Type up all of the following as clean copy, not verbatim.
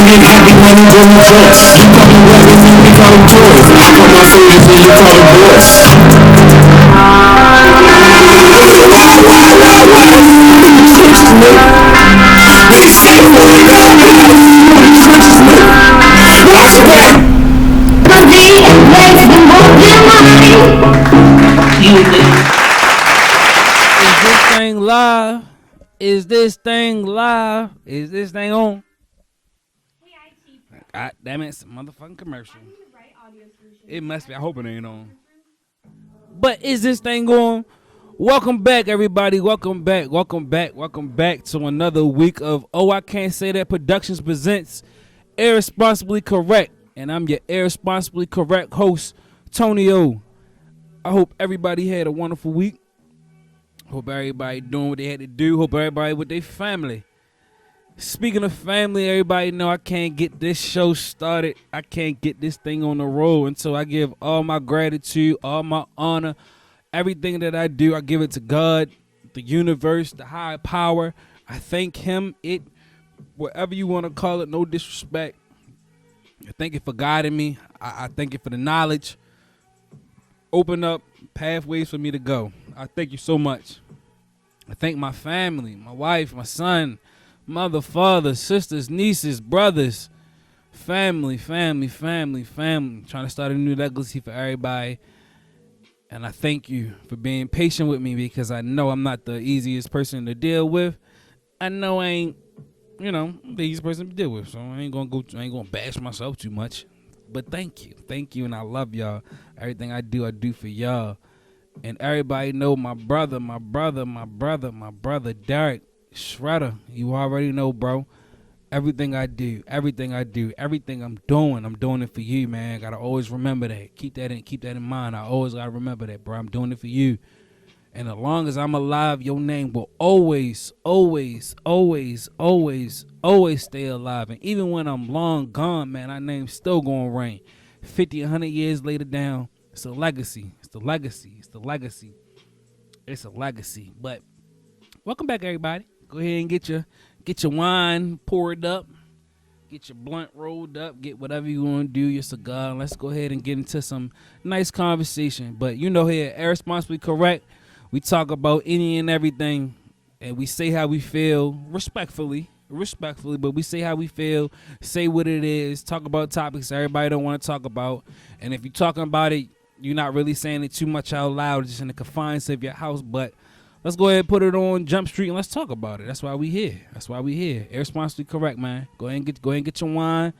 get happy when you bring joy. You call them weapons and we call them toys. For my fingers and you call them boys. Is this thing live? Is this thing live? Is this thing on? God damn it, it's a motherfucking commercial. It must be. I hope it ain't on. But is this thing on? Welcome back, everybody. Welcome back to another week of I Can't Say That Productions presents Irresponsibly Correct. And I'm your Irresponsibly Correct host, Tonio. I hope everybody had a wonderful week. Hope everybody doing what they had to do. Hope everybody with their family. Speaking of family, everybody know I can't get this show started. I can't get this thing on the road until I give all my gratitude, all my honor, everything that I do. I give it to God, the universe, the higher power. I thank him, whatever you want to call it, no disrespect. I thank you for guiding me. I thank you for the knowledge. Open up pathways for me to go. I thank you so much. I thank my family, my wife, my son, mother, father, sisters, nieces, brothers, family. Trying to start a new legacy for everybody. And I thank you for being patient with me because I know I'm not the easiest person to deal with. I know I ain't, the easiest person to deal with. So I ain't gonna bash myself too much. But thank you, and I love y'all. Everything I do for y'all. And everybody know my brother, Derek Shredder. You already know, bro. Everything I do, everything I'm doing it for you, man. Gotta always remember that. Keep that in mind. I always gotta remember that, bro. I'm doing it for you. And as long as I'm alive, your name will always stay alive. And even when I'm long gone, man, our name's still gonna reign. 50, 100 years later down, it's a legacy. It's a legacy. But welcome back, everybody. Go ahead and get your wine poured up. Get your blunt rolled up. Get whatever you want to do, your cigar. Let's go ahead and get into some nice conversation. But here, Irresponsibly Correct, we talk about any and everything, and we say how we feel respectfully, but we say how we feel, say what it is, talk about topics everybody don't want to talk about. And if you're talking about it, you're not really saying it too much out loud, just in the confines of your house. But let's go ahead and put it on Jump Street and let's talk about it. That's why we here. Irresponsibly Correct, man. Go ahead and get your wine.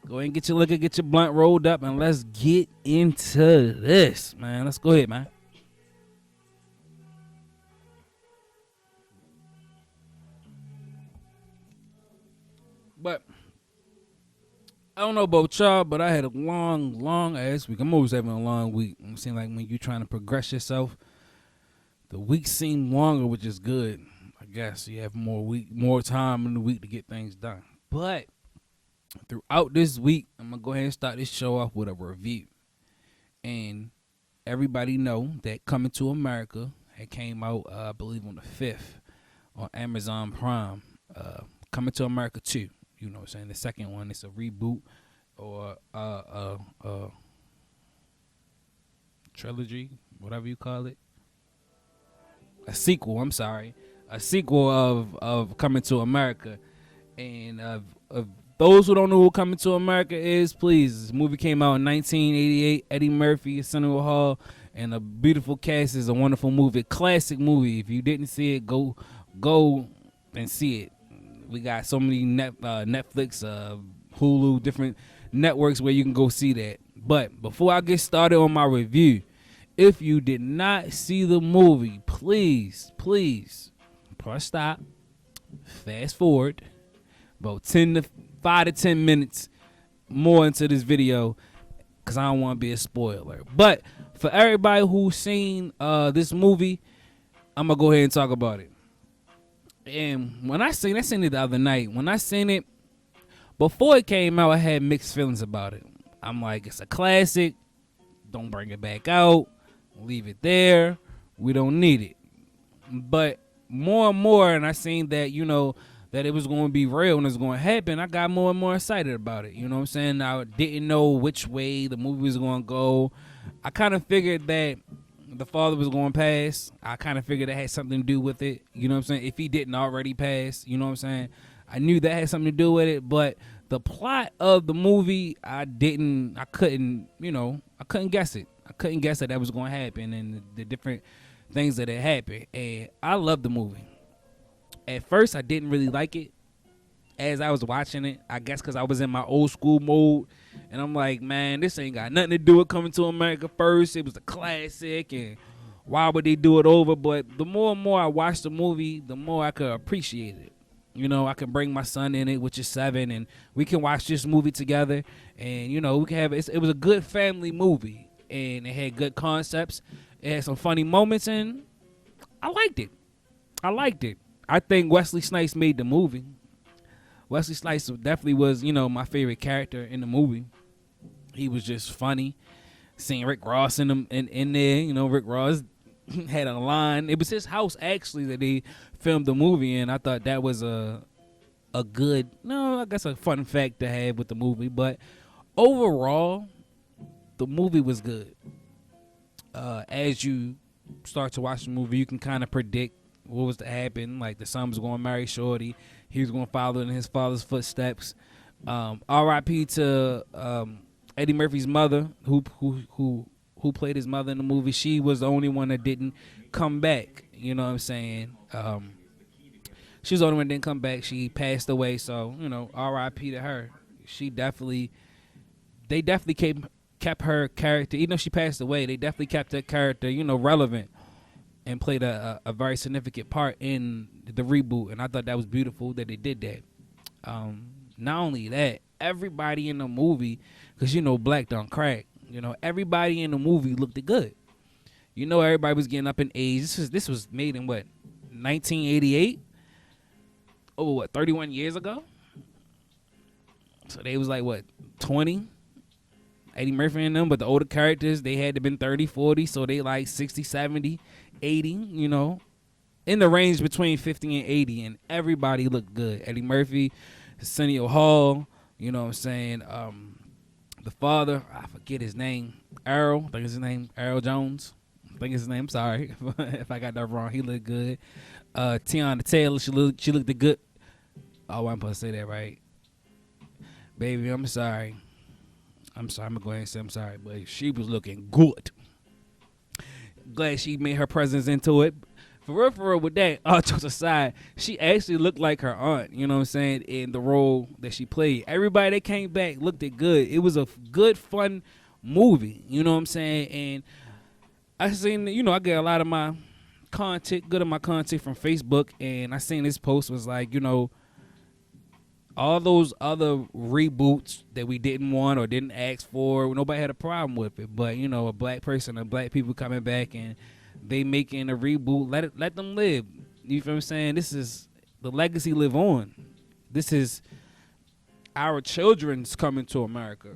Go ahead and get your liquor, get your blunt rolled up, and let's get into this, man. Let's go ahead, man. But I don't know about y'all, but I had a long ass week. I'm always having a long week. It seems like when you're trying to progress yourself, the weeks seem longer, which is good. I guess you have more time in the week to get things done. But throughout this week, I'm gonna go ahead and start this show off with a review. And everybody know that Coming to America had came out, I believe, on the 5th on Amazon Prime. Coming to America 2. You know what I'm saying? The second one is a reboot or a trilogy, whatever you call it. A sequel, a sequel of Coming to America. And of those who don't know who Coming to America is, please, this movie came out in 1988. Eddie Murphy, Arsenio Hall, and a beautiful cast. Is a wonderful movie, classic movie. If you didn't see it, go and see it. We got so many Netflix, Hulu, different networks where you can go see that. But before I get started on my review, if you did not see the movie, please press stop, fast forward about 5 to 10 minutes more into this video because I don't want to be a spoiler. But for everybody who's seen this movie, I'm going to go ahead and talk about it. And when I seen it the other night. When I seen it, before it came out, I had mixed feelings about it. I'm like, it's a classic. Don't bring it back out. Leave it there. We don't need it. But more and more, and I seen that, that it was going to be real and it was going to happen, I got more and more excited about it. You know what I'm saying? I didn't know which way the movie was going to go. I kind of figured that the father was going to pass. I kind of figured it had something to do with it. You know what I'm saying? If he didn't already pass, you know what I'm saying? I knew that had something to do with it, but the plot of the movie, I couldn't guess it. I couldn't guess that was going to happen and the different things that had happened. And I loved the movie. At first, I didn't really like it. As I was watching it, I guess because I was in my old school mode, and I'm like, man, this ain't got nothing to do with Coming to America first. It was a classic, and why would they do it over? But the more and more I watched the movie, the more I could appreciate it. You know, I can bring my son in it, which is 7, and we can watch this movie together. And, you know, we can have it was a good family movie, and it had good concepts. It had some funny moments, and I liked it. I think Wesley Snipes made the movie. Wesley Snipes definitely was, you know, my favorite character in the movie. He was just funny. Seeing Rick Ross in there, you know, Rick Ross had a line. It was his house actually that they filmed the movie in. I thought that was a good, no, I guess a fun fact to have with the movie. But overall, the movie was good. As you start to watch the movie, you can kind of predict what was to happen. Like the son was going to marry Shorty. He was going to follow in his father's footsteps. R.I.P. to Eddie Murphy's mother, who played his mother in the movie. She was the only one that didn't come back. You know what I'm saying? She was the only one that didn't come back. She passed away, so, you know, R.I.P. to her. They definitely kept her character, even though she passed away, they definitely kept that character, you know, relevant and played a very significant part in the reboot. And I thought that was beautiful that they did that. Not only that, everybody in the movie, because, you know, black don't crack, you know, everybody in the movie looked good. You know, everybody was getting up in age. This was made in, what, 1988? Oh, what, 31 years ago? So they was like, what, 20? Eddie Murphy and them, but the older characters, they had to been 30, 40, so they like 60, 70, 80, you know, in the range between 50 and 80, and everybody looked good. Eddie Murphy, Arsenio Hall, you know what I'm saying, the father, I forget his name, Earl, I think it's his name, Earl Jones, I think it's his name, sorry if I got that wrong, he looked good. Tiana Taylor, she looked good. Oh, I'm supposed to say that right. Baby, I'm sorry. I'm going to go ahead and say I'm sorry, but she was looking good. Glad she made her presence into it. For real, with that, all jokes aside, she actually looked like her aunt, you know what I'm saying, in the role that she played. Everybody that came back looked it good. It was a good, fun movie, you know what I'm saying, and I seen, you know, I get a lot of my content, good of my content from Facebook, and I seen this post was like, you know, all those other reboots that we didn't want or didn't ask for, nobody had a problem with it. But, you know, a black person or black people coming back and they making a reboot, let them live. You feel what I'm saying? This is the legacy live on. This is our children's coming to America.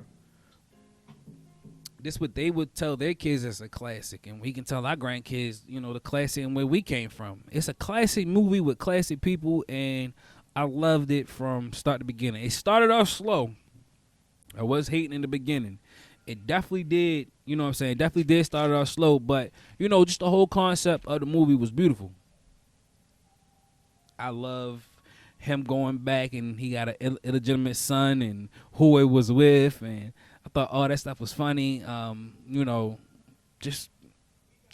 This what they would tell their kids as a classic, and we can tell our grandkids, you know, the classic and where we came from. It's a classic movie with classic people, and I loved it from start to beginning. It started off slow. I was hating in the beginning. It definitely did, you know what I'm saying, definitely did start off slow, but, you know, just the whole concept of the movie was beautiful. I love him going back, and he got an illegitimate son and who it was with, and I thought all that stuff was funny. You know, just,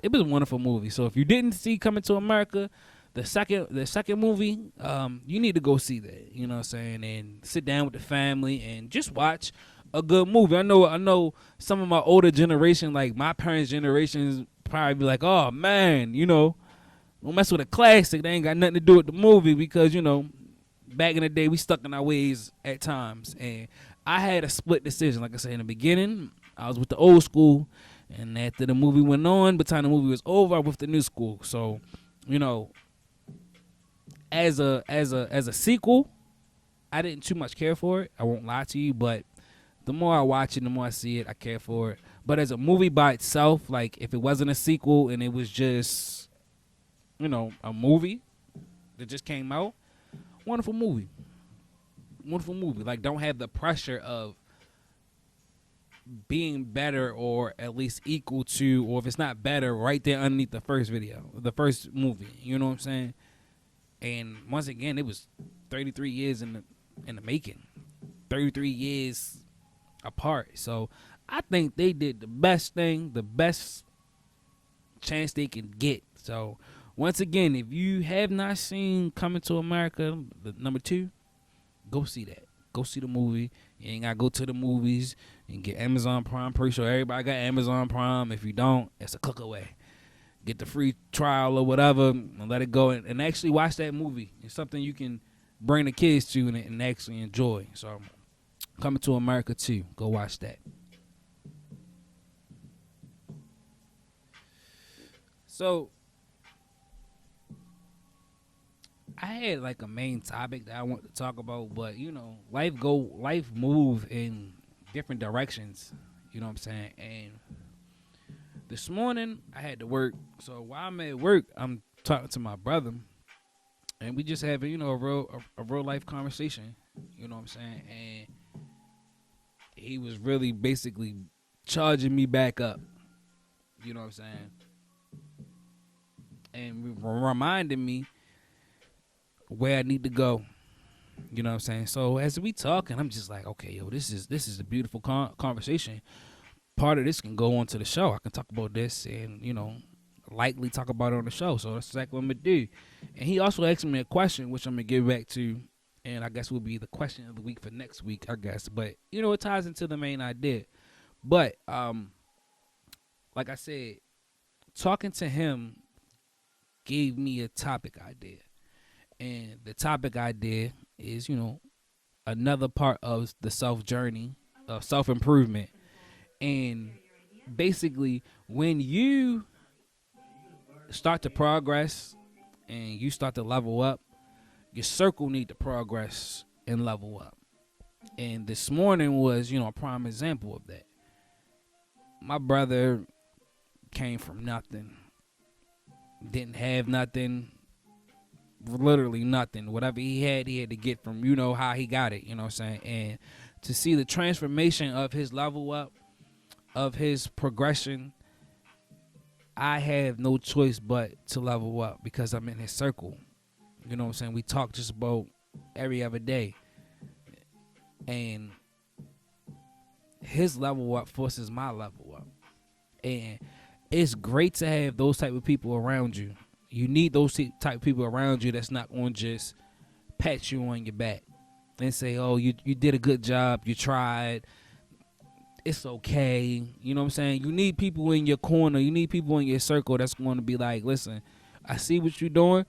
it was a wonderful movie. So if you didn't see Coming to America, the second movie, you need to go see that, you know what I'm saying, and sit down with the family and just watch a good movie. I know some of my older generation, like my parents' generations, probably be like, oh man, you know, don't mess with a classic. They ain't got nothing to do with the movie because, you know, back in the day we stuck in our ways at times. And I had a split decision. Like I said in the beginning, I was with the old school, and after the movie went on, by the time the movie was over, I was with the new school. So, you know, as a sequel, I didn't too much care for it. I won't lie to you, but the more I watch it, the more I see it, I care for it. But as a movie by itself, like if it wasn't a sequel and it was just, you know, a movie that just came out, Wonderful movie. Wonderful movie. Like, don't have the pressure of being better or at least equal to, or if it's not better, right there underneath the first video, the first movie. You know what I'm saying? And once again, it was 33 years in the making, 33 years apart. So I think they did the best thing, the best chance they can get. So once again, if you have not seen Coming to America, the number 2, go see that. Go see the movie. You ain't gotta go to the movies and get Amazon Prime. Pretty sure everybody got Amazon Prime. If you don't, it's a click away. Get the free trial or whatever and let it go and actually watch that movie. It's something you can bring the kids to and actually enjoy. So Coming to America 2, go watch that. So I had like a main topic that I want to talk about, but you know, life move in different directions. You know what I'm saying? And this morning I had to work. So while I'm at work, I'm talking to my brother, and we just having, you know, a real life conversation. You know what I'm saying? And he was really basically charging me back up. You know what I'm saying? And reminding me where I need to go. You know what I'm saying? So as we talking, I'm just like, okay, yo, this is a beautiful conversation. Part of this can go on to the show. I can talk about this and, you know, likely talk about it on the show. So that's exactly what I'm going to do. And he also asked me a question, which I'm going to get back to, and I guess will be the question of the week for next week, I guess. But, you know, it ties into the main idea. But, like I said, talking to him gave me a topic idea. And the topic idea is, you know, another part of the self-journey, of self-improvement. And basically, when you start to progress and you start to level up, your circle need to progress and level up. And this morning was, you know, a prime example of that. My brother came from nothing, didn't have nothing, literally nothing. Whatever he had to get from, you know, how he got it, you know what I'm saying? And to see the transformation of his level up, of his progression, I have no choice but to level up because I'm in his circle. You know what I'm saying? We talk just about every other day. And his level up forces my level up. And it's great to have those type of people around you. You need those type of people around you that's not going to just pat you on your back and say, oh, you did a good job, you tried, it's okay. You know what I'm saying? You need people in your corner, you need people in your circle that's going to be like, listen, I see what you're doing,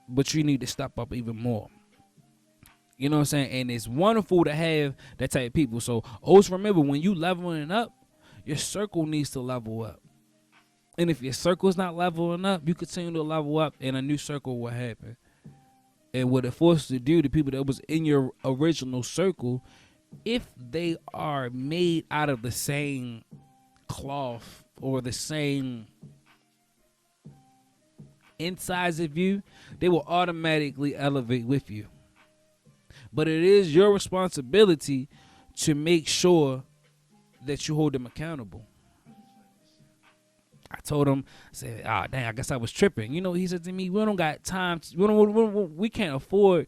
but you need to step up even more. You know what I'm saying? And it's wonderful to have that type of people. So always remember, when you leveling up, your circle needs to level up. And if your circle's not leveling up, you continue to level up and a new circle will happen. And what it forces you to do, the people that was in your original circle, if they are made out of the same cloth or the same insides of you, they will automatically elevate with you. But it is your responsibility to make sure that you hold them accountable. I told him, I said, dang, I guess I was tripping. You know, he said to me, we don't got time. We can't afford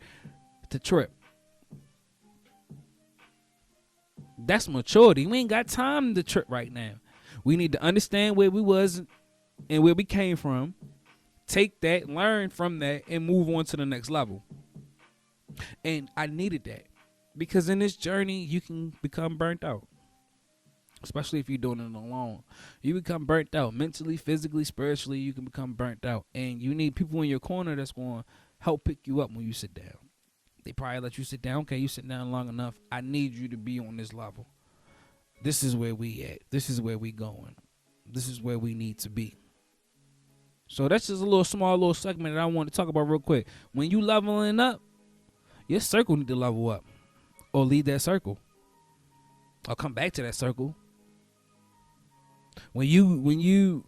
to trip. That's maturity. We ain't got time to trip right now. We need to understand where we was and where we came from. Take that, learn from that, and move on to the next level. And I needed that because in this journey, you can become burnt out. Especially if you're doing it alone. You become burnt out mentally, physically, spiritually. You can become burnt out. And you need people in your corner that's going to help pick you up when you sit down. They probably let you sit down. Okay, you sit down long enough. I need you to be on this level. This is where we at. This is where we going. This is where we need to be. So that's just a small little segment that I want to talk about real quick. When you leveling up, your circle need to level up. Or leave that circle. Or come back to that circle. When you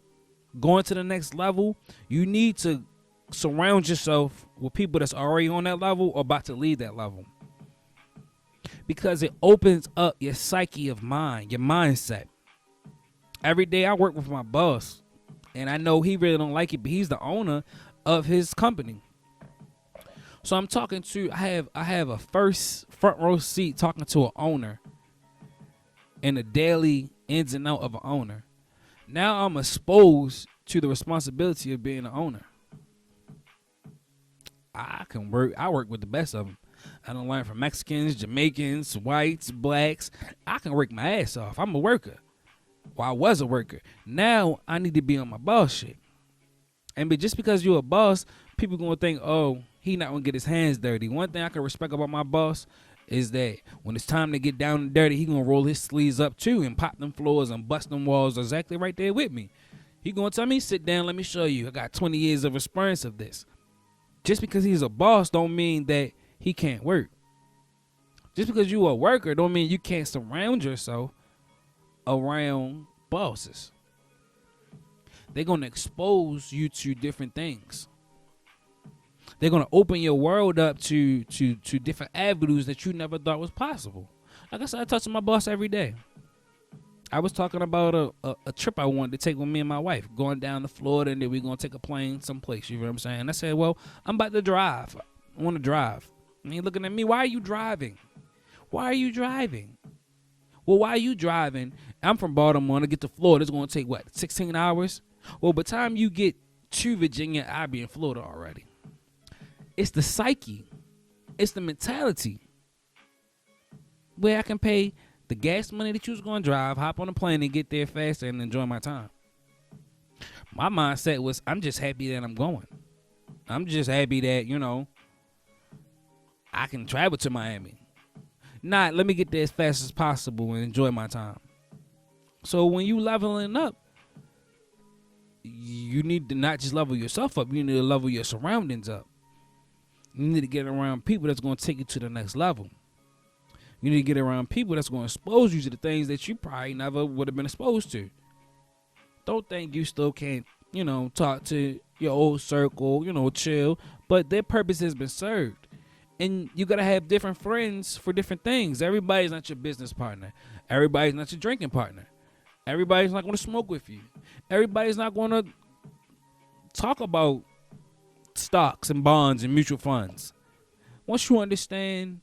going to the next level, you need to surround yourself with people that's already on that level or about to leave that level. Because it opens up your psyche of mind, your mindset. Every day I work with my boss, and I know he really don't like it, but he's the owner of his company. So I'm talking to, I have a front row seat talking to an owner and the daily ins and out of an owner. Now I'm exposed to the responsibility of being an owner. I work with the best of them. I don't learn from Mexicans, Jamaicans, whites, blacks. I can work my ass off. I'm a worker. Well, I was a worker. Now I need to be on my boss shit. And just because you're a boss, people gonna think, oh, he not gonna get his hands dirty. One thing I can respect about my boss is that when it's time to get down and dirty, he gonna roll his sleeves up too and pop them floors and bust them walls exactly right there with me. He gonna tell me, sit down, let me show you. I got 20 years of experience of this. Just because he's a boss don't mean that he can't work. Just because you a worker don't mean you can't surround yourself around bosses. They're going to expose you to different things. They're going to open your world up to different avenues that you never thought was possible. Like I said, I talk to my boss every day. I was talking about a trip I wanted to take with me and my wife, going down to Florida, and then we're going to take a plane someplace, you know what I'm saying? I said, well, I'm about to drive. I want to drive. And he's looking at me, why are you driving? Why are you driving? Well, why are you driving? I'm from Baltimore. To get to Florida, it's going to take, 16 hours? Well, by the time you get to Virginia, I'll be in Florida already. It's the psyche. It's the mentality. Where I can pay the gas money that you was going to drive, hop on a plane and get there faster and enjoy my time. My mindset was, I'm just happy that I'm going. I'm just happy that, I can travel to Miami. Not, let me get there as fast as possible and enjoy my time. So when you leveling up, you need to not just level yourself up, you need to level your surroundings up. You need to get around people that's going to take you to the next level. You need to get around people that's going to expose you to the things that you probably never would have been exposed to. Don't think you still can't, talk to your old circle, chill. But their purpose has been served. And you got to have different friends for different things. Everybody's not your business partner. Everybody's not your drinking partner. Everybody's not going to smoke with you. Everybody's not going to talk about stocks and bonds and mutual funds. Once you understand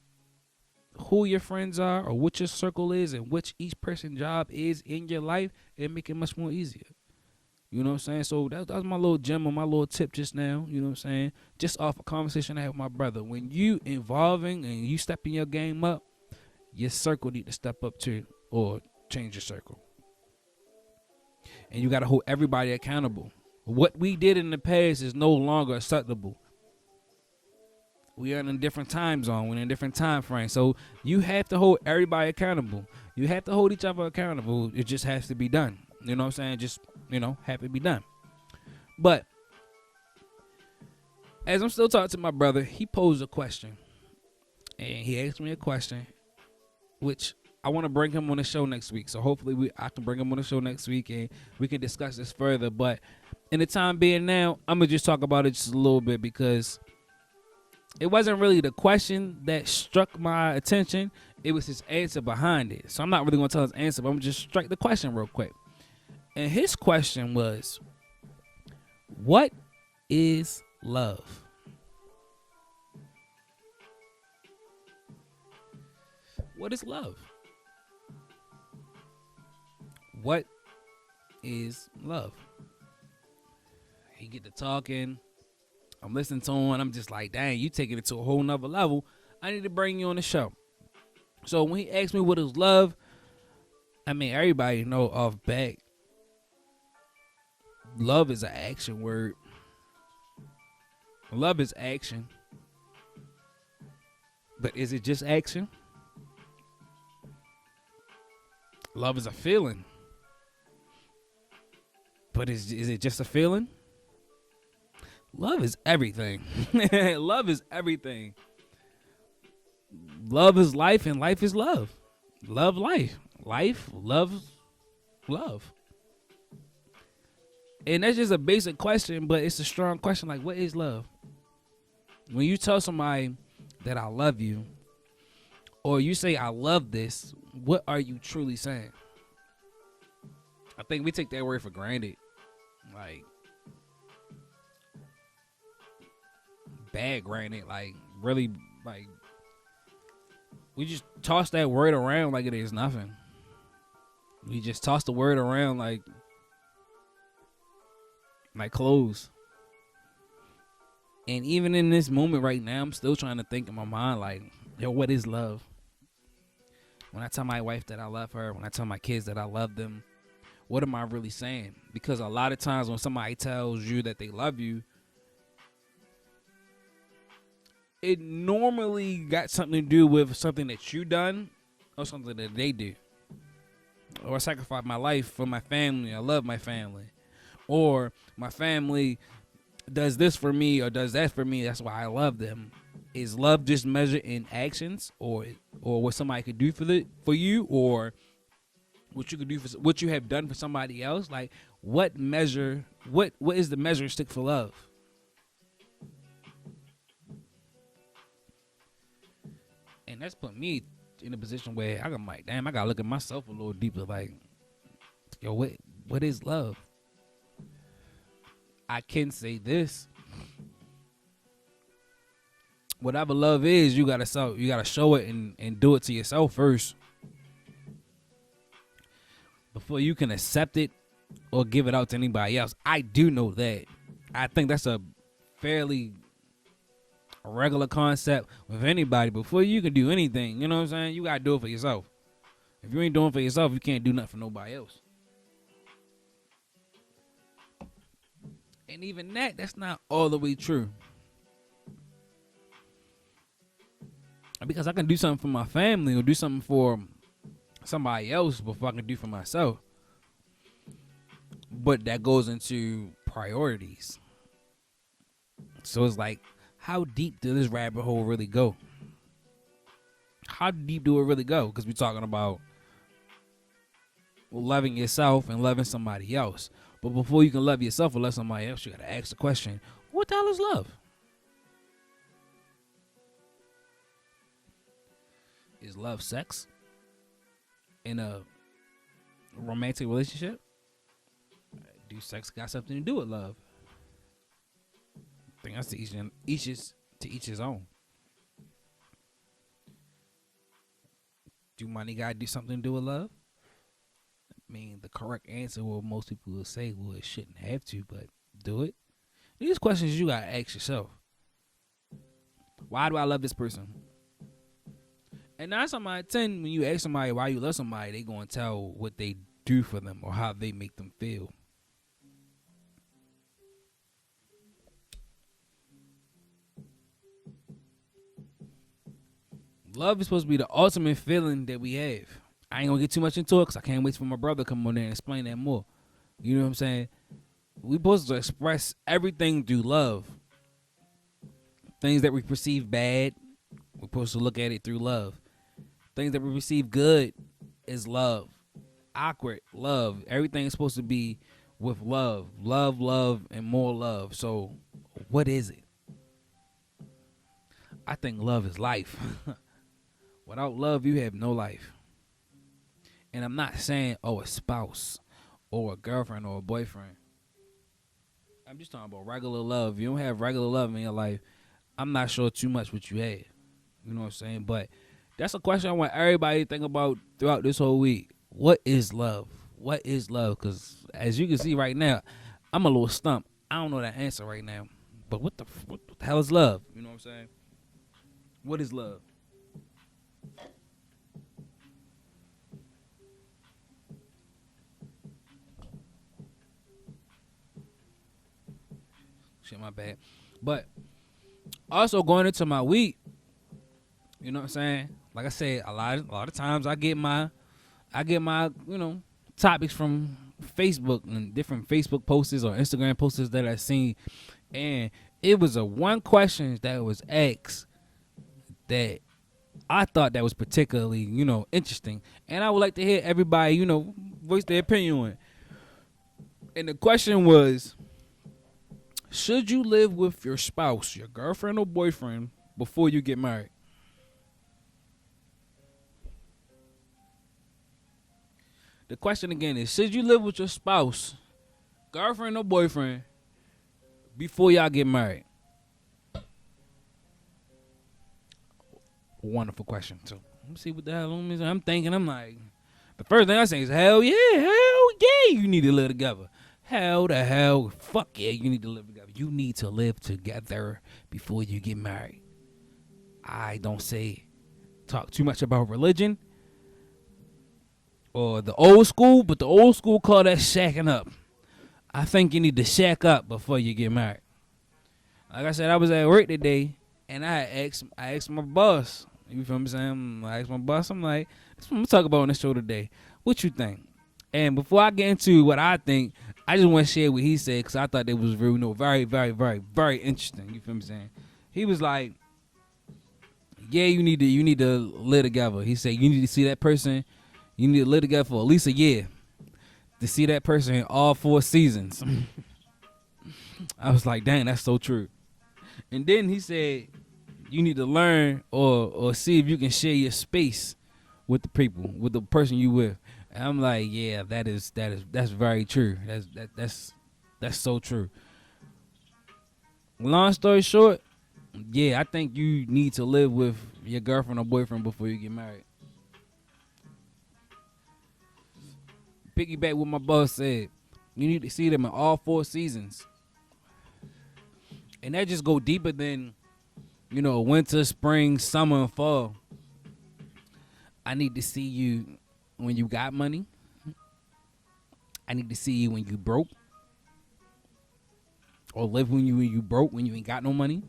who your friends are or what your circle is and what each person's job is in your life, it make it much more easier. You know what I'm saying? So that was my little gem or my little tip just now. You know what I'm saying? Just off a conversation I had with my brother. When you involving and you stepping your game up, your circle need to step up too or change your circle. And you got to hold everybody accountable. What we did in the past is no longer acceptable. We are in a different time zone. We're in a different time frame. So you have to hold everybody accountable. You have to hold each other accountable. It just has to be done. You know what I'm saying? Just, have to be done. But as I'm still talking to my brother, he posed a question. And he asked me a question, which I want to bring him on the show next week. So hopefully I can bring him on the show next week and we can discuss this further. But in the time being now, I'm going to just talk about it just a little bit because it wasn't really the question that struck my attention. It was his answer behind it. So I'm not really going to tell his answer, but I'm going to just strike the question real quick. And his question was, what is love? What is love? What is love? He get to talking. I'm listening to him. And I'm just like, dang, you taking it to a whole nother level. I need to bring you on the show. So when he asked me what is love, everybody know off back. Love is an action word. Love is action. But is it just action? Love is a feeling. But is it just a feeling? Love is everything. Love is everything. Love is life and life is love. Love life. Life loves love. And that's just a basic question, but it's a strong question. Like, what is love? When you tell somebody that I love you, or you say I love this, what are you truly saying? I think we take that word for granted. Like, bad granted. Like, really, like, we just toss that word around like it is nothing. We just toss the word around like clothes. And even in this moment right now, I'm still trying to think in my mind, like, yo, what is love? When I tell my wife that I love her, when I tell my kids that I love them, what am I really saying? Because a lot of times when somebody tells you that they love you, it normally got something to do with something that you done or something that they do. Or I sacrificed my life for my family. I love my family. Or my family does this for me or does that for me. That's why I love them. Is love just measured in actions, or what somebody could do for you, or what you could do for what you have done for somebody else? Like, what is the measuring stick for love? And that's put me in a position where I'm like, damn, I gotta look at myself a little deeper. Like, yo, what is love? I can say this. Whatever love is, you gotta show it and do it to yourself first before you can accept it or give it out to anybody else. I do know that. I think that's a fairly regular concept with anybody. Before you can do anything, you know what I'm saying, you gotta do it for yourself. If you ain't doing it for yourself, you can't do nothing for nobody else. And even that's not all the way true. Because I can do something for my family or do something for somebody else before I can do for myself. But that goes into priorities. So it's like, how deep does this rabbit hole really go? How deep do it really go? Because we're talking about loving yourself and loving somebody else. But before you can love yourself or love somebody else, you got to ask the question, what the hell is love? Is love sex in a romantic relationship? Do sex got something to do with love? I think that's to each his own. Do money got to do something to do with love? I mean, the correct answer, what most people will say, well, it shouldn't have to, but do it. These questions you got to ask yourself. Why do I love this person? And 9 times out of 10, when you ask somebody why you love somebody, they going to tell what they do for them or how they make them feel. Love is supposed to be the ultimate feeling that we have. I ain't going to get too much into it because I can't wait for my brother to come on there and explain that more. You know what I'm saying? We're supposed to express everything through love. Things that we perceive bad, we're supposed to look at it through love. Things that we perceive good is love. Awkward, love. Everything is supposed to be with love. Love, love, and more love. So, what is it? I think love is life. Without love, you have no life. And I'm not saying, a spouse or a girlfriend or a boyfriend. I'm just talking about regular love. If you don't have regular love in your life, I'm not sure too much what you have. You know what I'm saying? But that's a question I want everybody to think about throughout this whole week. What is love? What is love? Because as you can see right now, I'm a little stumped. I don't know that answer right now. But what the hell is love? You know what I'm saying? What is love? Shit, my bad. But also going into my week, you know what I'm saying? Like I said, a lot of times I get my topics from Facebook and different Facebook posts or Instagram posts that I seen, and it was one question that was asked that I thought that was particularly, interesting, and I would like to hear everybody, voice their opinion on it. And the question was, should you live with your spouse, your girlfriend or boyfriend, before you get married? The question again is, should you live with your spouse, girlfriend or boyfriend, before y'all get married? Wonderful question, too. Let me see what the hell I'm thinking. I'm like, the first thing I say is, hell yeah, you need to live together. Fuck yeah, you need to live together. You need to live together before you get married. I don't talk too much about religion or the old school, but the old school call that shacking up. I think you need to shack up before you get married. Like I said, I was at work today, and I asked my boss. You feel what I'm saying? I asked my boss, I'm like, this is what I'm going to talk about on the show today. What you think? And before I get into what I think, I just want to share what he said, because I thought it was very, very, very, very interesting. You feel what I'm saying? He was like, yeah, you need to live together. He said, you need to see that person. You need to live together for at least a year to see that person in all 4 seasons. I was like, dang, that's so true. And then he said, you need to learn or see if you can share your space with the people, with the person you with. And I'm like, yeah, that's very true. That's so true. Long story short, yeah, I think you need to live with your girlfriend or boyfriend before you get married. Piggyback what my boss said. You need to see them in all 4 seasons. And that just go deeper than, winter, spring, summer, and fall. I need to see you when you got money. I need to see you when you broke. Or live when you broke, when you ain't got no money.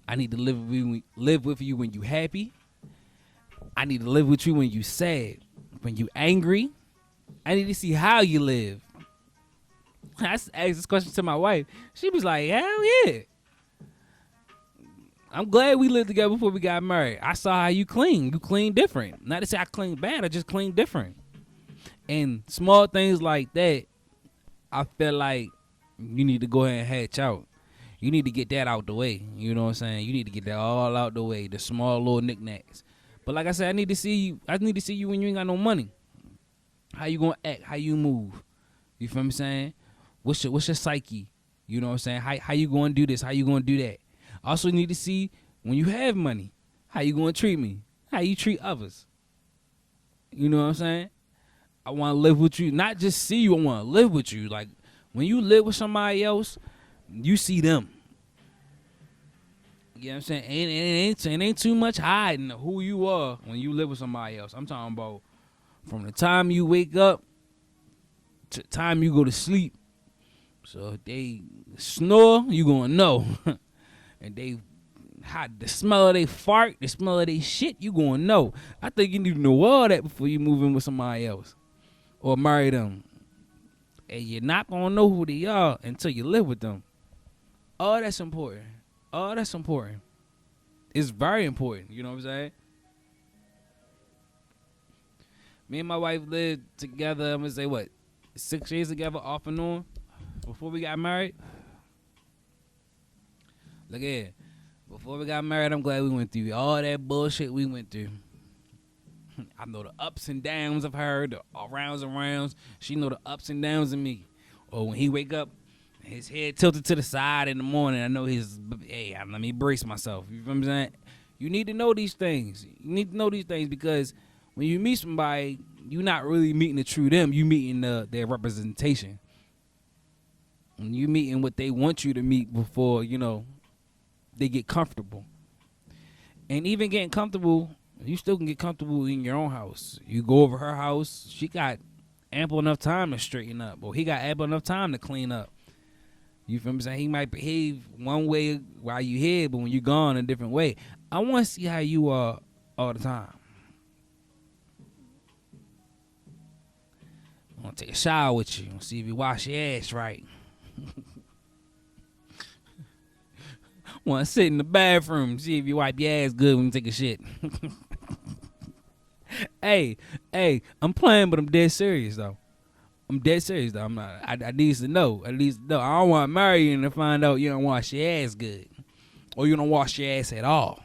I need to live with you when you happy. I need to live with you when you sad. When you angry. I need to see how you live. I asked this question to my wife. She was like, hell yeah. I'm glad we lived together before we got married. I saw how you clean. You clean different. Not to say I clean bad. I just clean different. And small things like that, I feel like you need to go ahead and hatch out. You need to get that out the way. You know what I'm saying? You need to get that all out the way. The small little knickknacks. But like I said, I need to see you when you ain't got no money. How you gonna act? How you move? You feel what I'm saying? What's your psyche? You know what I'm saying? How you gonna do this? How you gonna do that? I also need to see when you have money, how you gonna treat me? How you treat others? You know what I'm saying? I want to live with you, not just see you. I want to live with you. Like when you live with somebody else, you see them. You know what I'm saying? It ain't too much hiding who you are when you live with somebody else. I'm talking about from the time you wake up to the time you go to sleep. So if they snore, you gonna know. And the smell of they fart, the smell of they shit, you gonna know. I think you need to know all that before you move in with somebody else or marry them. And you're not gonna know who they are until you live with them. All that's important. It's very important. You know what I'm saying? Me and my wife lived together, I'm gonna say 6 years together off and on before we got married. Look here. Before we got married, I'm glad we went through all that bullshit we went through. I know the ups and downs of her, the rounds and rounds. She know the ups and downs of me. Or when he wake up, his head tilted to the side in the morning, I know let me brace myself. You know what I'm saying? You need to know these things. You need to know these things because when you meet somebody, you're not really meeting the true them. You meeting their representation. And you meeting what they want you to meet before, they get comfortable. And even getting comfortable, you still can get comfortable in your own house. You go over her house, she got ample enough time to straighten up, or he got ample enough time to clean up. You feel what I'm saying? He might behave one way while you here, but when you gone a different way. I want to see how you are all the time. I want to take a shower with you and see if you wash your ass right. Want to sit in the bathroom, see if you wipe your ass good when you take a shit. Hey, I'm playing, but I'm dead serious though. I'm dead serious though. I'm not. I needs to know. At least know. I don't want to marry you and to find out you don't wash your ass good, or you don't wash your ass at all.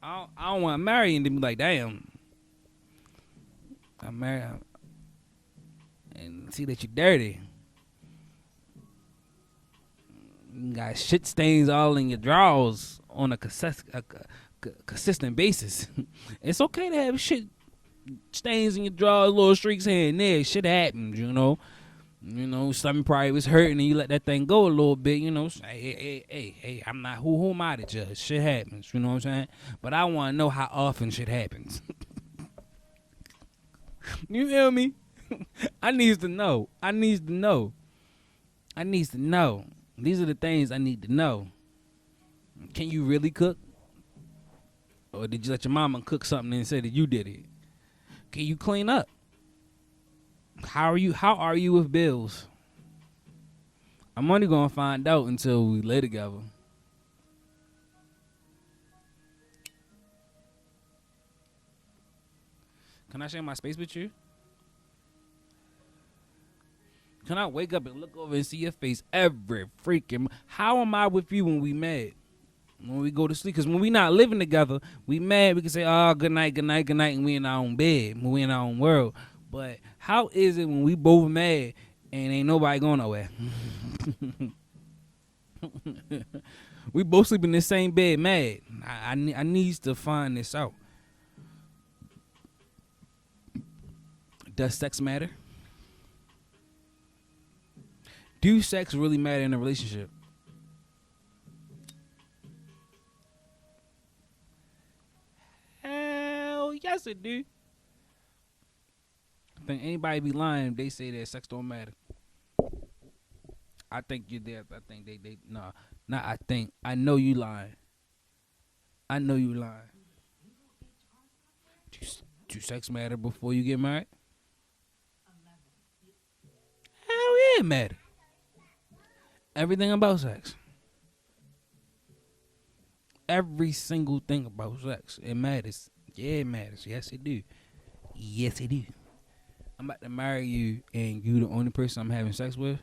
I don't want to marry you and then be like, damn, I'm married and see that you're dirty. You got shit stains all in your drawers on a consistent basis. It's okay to have shit stains in your drawers, little streaks here and there. Shit happens, you know. You know, something probably was hurting and you let that thing go a little bit, you know. Hey, I'm not, who am I to judge? Shit happens, you know what I'm saying? But I want to know how often shit happens. You feel me? I needs to know. These are the things I need to know. Can you really cook? Or did you let your mama cook something and say that you did it? Can you clean up? How are you with bills? I'm only gonna find out until we lay together. Can I share my space with you? Can I wake up and look over and see your face every freaking? How am I with you when we mad? When we go to sleep? Because when we not living together, we mad. We can say, oh, good night, and we in our own bed. When we in our own world. But how is it when we both mad and ain't nobody going nowhere? We both sleep in the same bed mad. I need to find this out. Does sex matter? Do sex really matter in a relationship? Hell yes it do. I think anybody be lying if they say that sex don't matter. I think you're there. I think they nah. Not I think. I know you lying. Do sex matter before you get married? Hell yeah, it matter. Everything about sex. Every single thing about sex. It matters. Yeah, it matters. Yes, it do. Yes, it do. I'm about to marry you and you the only person I'm having sex with.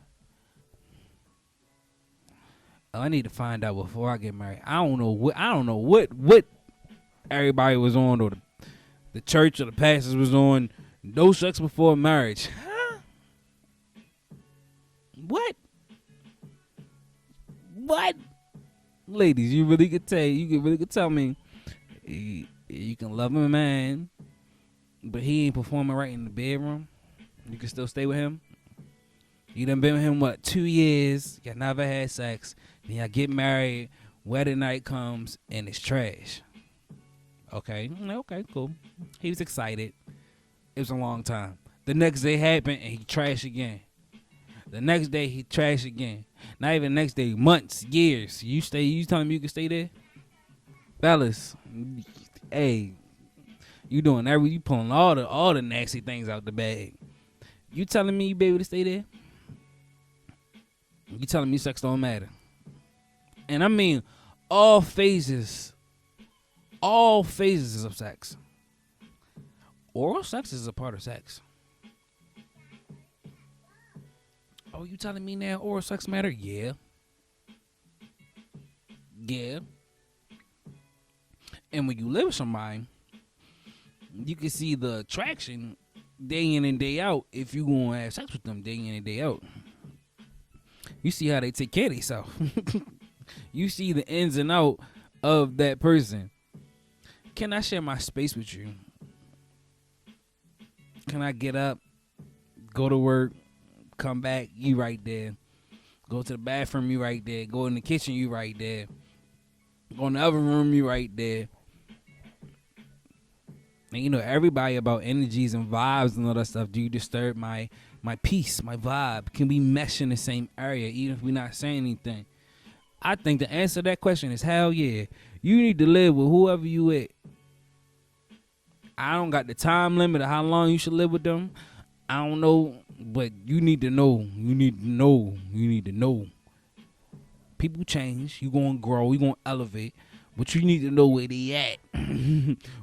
I need to find out before I get married. I don't know what everybody was on, or the church or the pastors was on. No sex before marriage. Huh? What? Ladies, you really could tell me you can love a man, but he ain't performing right in the bedroom. You can still stay with him. You done been with him, 2 years, you never had sex, then y'all get married, wedding night comes, and it's trash. Okay, cool. He was excited. It was a long time. The next day happened, and he trashed again. The next day, he trashed again. Not even the next day, months, years. You telling me you can stay there? Fellas, hey, you pulling all the nasty things out the bag. You telling me you be able to stay there? You telling me sex don't matter? And I mean all phases of sex. Oral sex is a part of sex. Oh, you telling me now oral sex matter? Yeah. And when you live with somebody, you can see the attraction day in and day out if you gonna have sex with them day in and day out. You see how they take care of themselves. You see the ins and out of that person. Can I share my space with you? Can I get up, go to work, come back, you right there. Go to the bathroom, you right there. Go in the kitchen, you right there. Go in the other room, you right there. And you know, everybody about energies and vibes and all that stuff. Do you disturb my peace, my vibe? Can we mesh in the same area even if we're not saying anything? I think the answer to that question is hell yeah. You need to live with whoever you with. I don't got the time limit of how long you should live with them. I don't know, but you need to know. You need to know. People change. You gonna grow. You gonna elevate. But you need to know where they at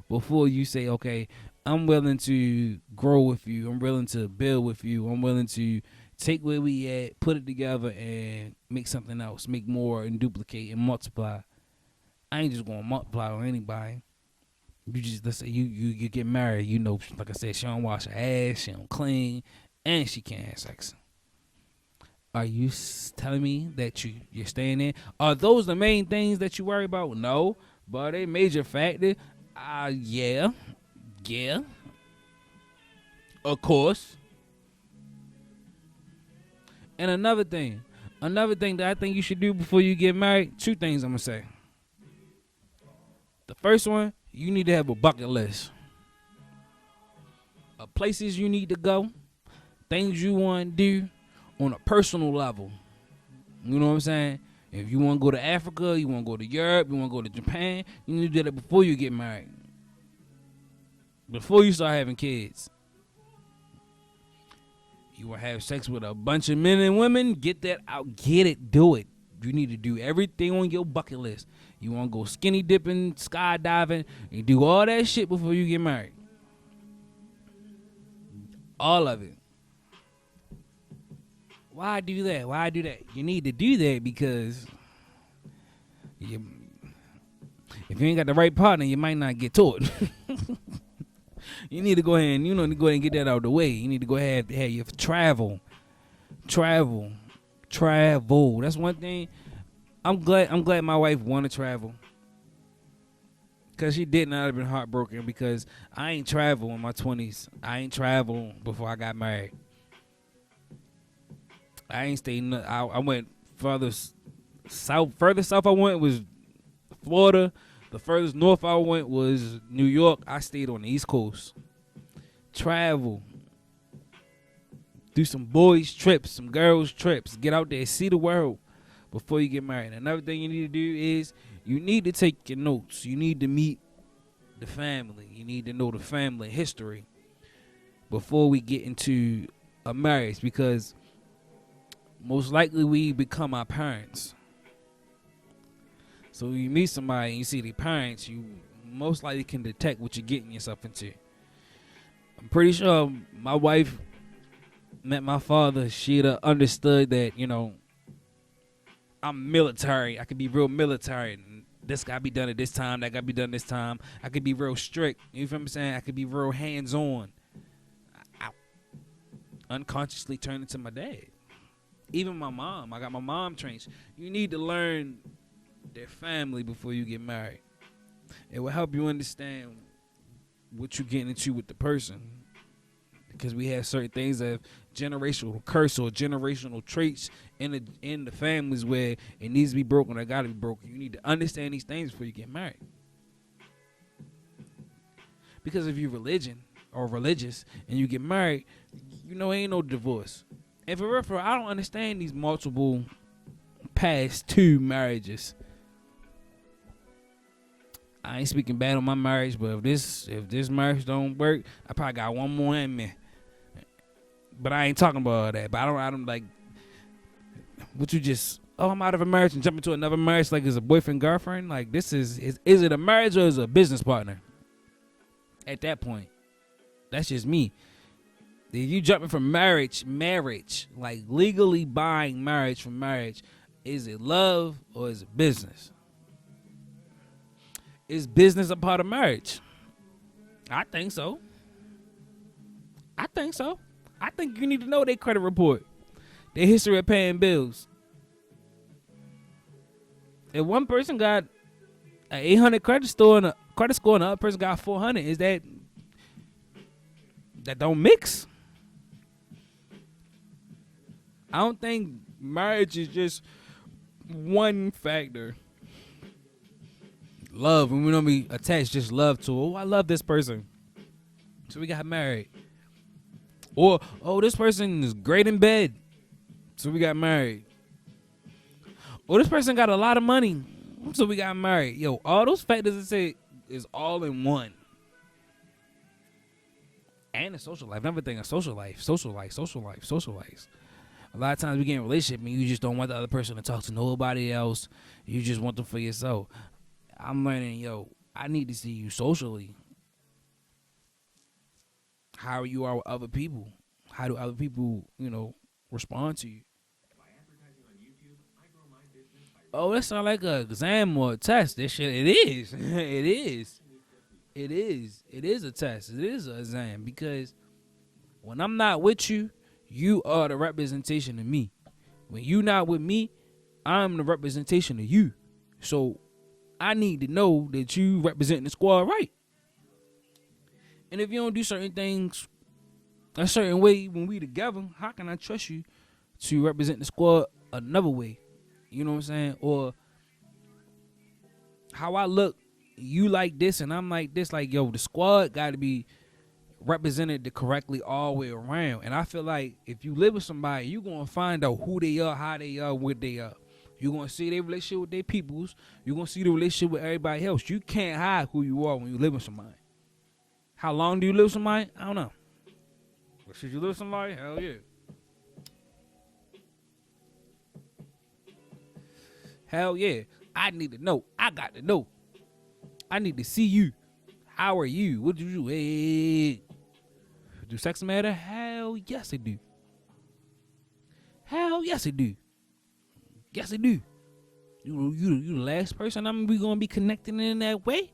before you say, okay, I'm willing to grow with you. I'm willing to build with you. I'm willing to take where we at, put it together, and make something else, make more, and duplicate and multiply. I ain't just gonna multiply on anybody. You just, let's say you get married. You know, like I said, she don't wash her ass, she don't clean, and she can't have sex. Are you telling me that you're staying in? Are those the main things that you worry about? No, but a major factor. Yeah, of course. And another thing that I think you should do before you get married. Two things I'm gonna say. The first one, you need to have a bucket list of places you need to go, things you want to do on a personal level. You know what I'm saying? If you want to go to Africa, you want to go to Europe, you want to go to Japan, you need to do that before you get married. Before you start having kids. You want to have sex with a bunch of men and women, get that out, get it, do it. You need to do everything on your bucket list. You want to go skinny dipping, skydiving, and do all that shit before you get married. All of it. Why do that? Why do that? You need to do that because if you ain't got the right partner, you might not get to it. You need to go ahead and get that out of the way. You need to go ahead and have your travel. That's one thing. I'm glad my wife wanted to travel. Cause she didn't. I'd have been heartbroken because I ain't travel in my 20s. I ain't travel before I got married. I ain't stayed. I went further south. Further south I went was Florida. The furthest north I went was New York. I stayed on the East Coast. Travel. Do some boys trips, some girls trips. Get out there, see the world before you get married. Another thing you need to do is you need to take your notes. You need to meet the family. You need to know the family history before we get into a marriage, because most likely we become our parents. So when you meet somebody and you see their parents, you most likely can detect what you're getting yourself into. I'm pretty sure my wife met my father, she'd have understood that, you know, I'm military. I could be real military. This gotta be done at this time, that gotta be done this time. I could be real strict. You feel what I'm saying? I could be real hands-on. I unconsciously turned into my dad. Even my mom. I got my mom trained. You need to learn their family before you get married. It will help you understand what you're getting into with the person, because we have certain things that have generational curse or generational traits in the families where it needs to be broken or gotta be broken. You need to understand these things before you get married. Because if you're religious and you get married, you know ain't no divorce. And for real, I don't understand these multiple past two marriages. I ain't speaking bad on my marriage, but if this marriage don't work, I probably got one more in me. But I ain't talking about all that. But I don't like what you just. Oh, I'm out of a marriage and jump into another marriage like it's a boyfriend girlfriend. Like this is it a marriage or is it a business partner? At that point, that's just me. If you jumping from marriage, like legally buying marriage from marriage, is it love or is it business? Is business a part of marriage? I think so. I think you need to know their credit report, their history of paying bills. If one person got an 800 credit score and the other person got 400, is that don't mix? I don't think marriage is just one factor. Love, and we don't be attached just love to, oh, I love this person, so we got married. Or, oh, this person is great in bed, so we got married. Or this person got a lot of money, so we got married. Yo, all those factors I say is all in one. And a social life. Another thing, a social life. A lot of times we get in a relationship and you just don't want the other person to talk to nobody else. You just want them for yourself. I'm learning, yo, I need to see you socially. how you are with other people. How do other people, respond to you? Oh, that sounds like an exam or a test. This shit, it is. It is. It is. It is a test. It is an exam because when I'm not with you, you are the representation of me. When you not with me, I'm the representation of you. So I need to know that you represent the squad right. And if you don't do certain things a certain way when we together, how can I trust you to represent the squad another way? You know what I'm saying? Or how I look, you like this and I'm like this. Like, yo, the squad got to be represented correctly all the way around. And I feel like if you live with somebody, you're going to find out who they are, how they are, what they are. You're going to see their relationship with their peoples. You're going to see the relationship with everybody else. You can't hide who you are when you live with somebody. How long do you live with somebody? I don't know. But should you live with somebody? Hell yeah. Hell yeah. I need to know. I got to know. I need to see you. How are you? What do you do? Hey. Do sex matter? Hell yes it do. Hell yes it do. Yes it do. You the last person we gonna be connecting in that way?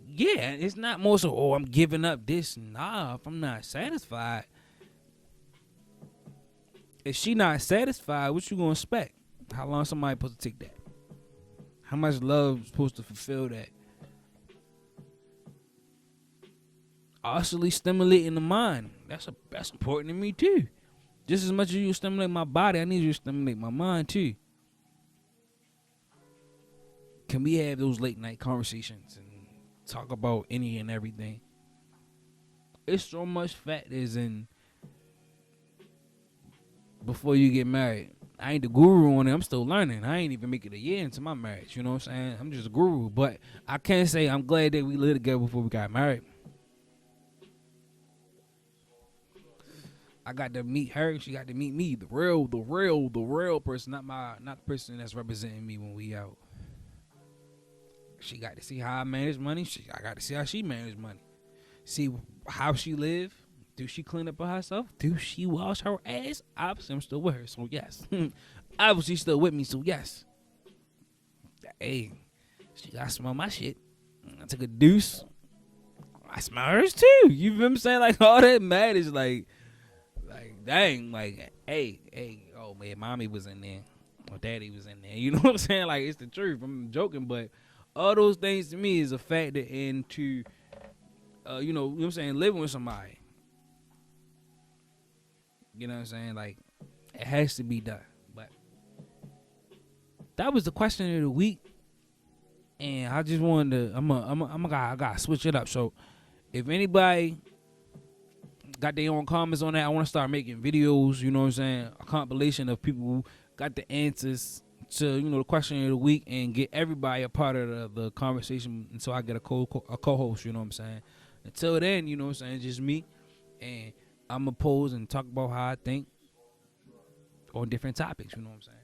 Yeah, it's not more so, oh, I'm giving up this. Nah, if I'm not satisfied. If she not satisfied, what you gonna expect? How long somebody supposed to take that? How much love is supposed to fulfill that? Also stimulating the mind. That's important to me too. Just as much as you stimulate my body, I need you to stimulate my mind too. Can we have those late night conversations and talk about any and everything? It's so much factors in before you get married. I ain't the guru on it. I'm still learning. I ain't even make it a year into my marriage. You know what I'm saying? I'm just a guru. But I can't say I'm glad that we lived together before we got married. I got to meet her. She got to meet me. The real person. Not the person that's representing me when we out. She got to see how I manage money. I got to see how she manage money. See how she live. Do she clean up for herself? Do she wash her ass? Obviously, I'm still with her, so yes. Obviously, she's still with me, so yes. Hey, she got to smell my shit. I took a deuce. I smell hers too. You feel what I'm saying? Like, all that matters. Like, dang. Like, hey. Oh, man, mommy was in there. Or daddy was in there. You know what I'm saying? Like, it's the truth. I'm joking, but all those things to me is a factor into, you know what I'm saying, living with somebody. You know what I'm saying? Like, it has to be done. But that was the question of the week. And I just wanted to, I gotta switch it up. So if anybody got their own comments on that, I want to start making videos, you know what I'm saying? A compilation of people who got the answers to, you know, the question of the week and get everybody a part of the conversation until I get a co-host, you know what I'm saying? Until then, you know what I'm saying, just me. And I'm going to pose and talk about how I think on different topics, you know what I'm saying?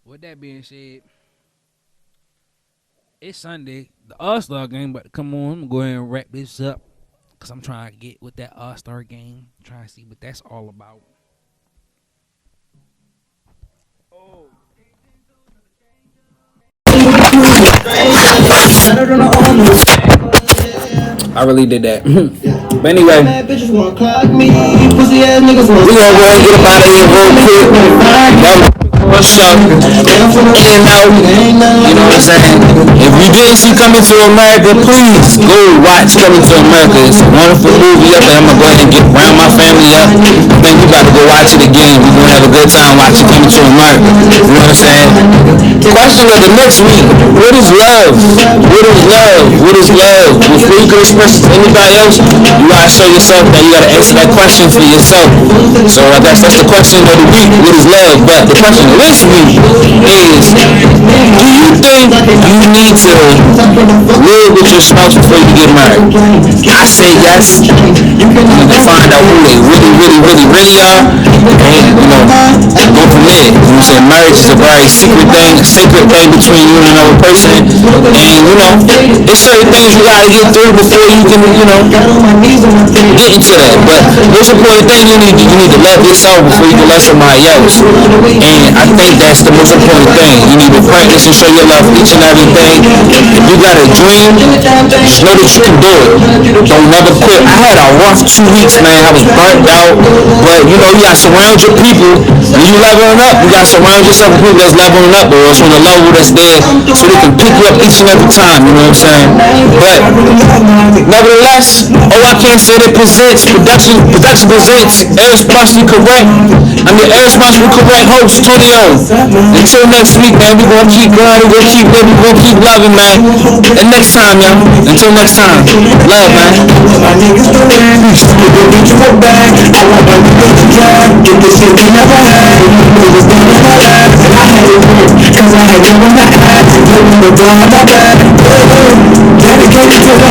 With that being said, it's Sunday. The All-Star game about to come on. I'm going to go ahead and wrap this up because I'm trying to get with that All-Star game. Trying to see what that's all about. Oh. I really did that. But anyway, we gonna go ahead and get up out of here real quick. What's up? In and out. You know what I'm saying? If you didn't see Coming to America, please go watch Coming to America. It's a wonderful movie up, and I'm gonna go ahead and get round my family up. I think we got to go watch it again. We're gonna have a good time watching Coming to America. You know what I'm saying? Question of the next week: what is love? What is love? What is love? Before you can express it to anybody else, you gotta show yourself that you gotta answer that question for yourself. So I guess that's the question of the week. What is love? But the question of this week is: do you think you need to live with your spouse before you get married. I say yes. You need to find out who they really are, and go from there. You know what I'm saying? Marriage is a very sacred thing between you and another person, and there's certain things you gotta get through before you can get into that. But most important thing, you need to love yourself before you can love somebody else, and I think that's the most important thing. You need to practice and show your love for each and everything. If you got a dream, just know that you can do it. Don't never quit. I had a rough 2 weeks, man. I was burnt out, but you gotta surround your people. When you leveling up, you gotta surround yourself with people that's leveling up, or it's on the level that's there, so they can pick you up each and every time. You know what I'm saying? But nevertheless, I can't say that production presents Irresponsibly Correct. I'm your Irresponsibly Correct host, Tonio. Until next week, man, we're gonna keep grinding, we're gonna keep living, we're gonna keep loving, man. And next time, y'all. Until next time. Love, man. Dedicated to the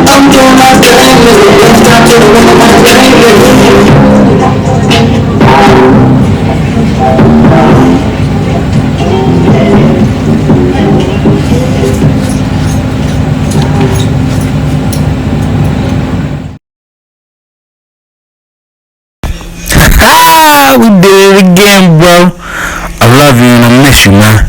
I'm doing my thing, it's time to do my thing. We did it again, bro. I love you and I miss you, man.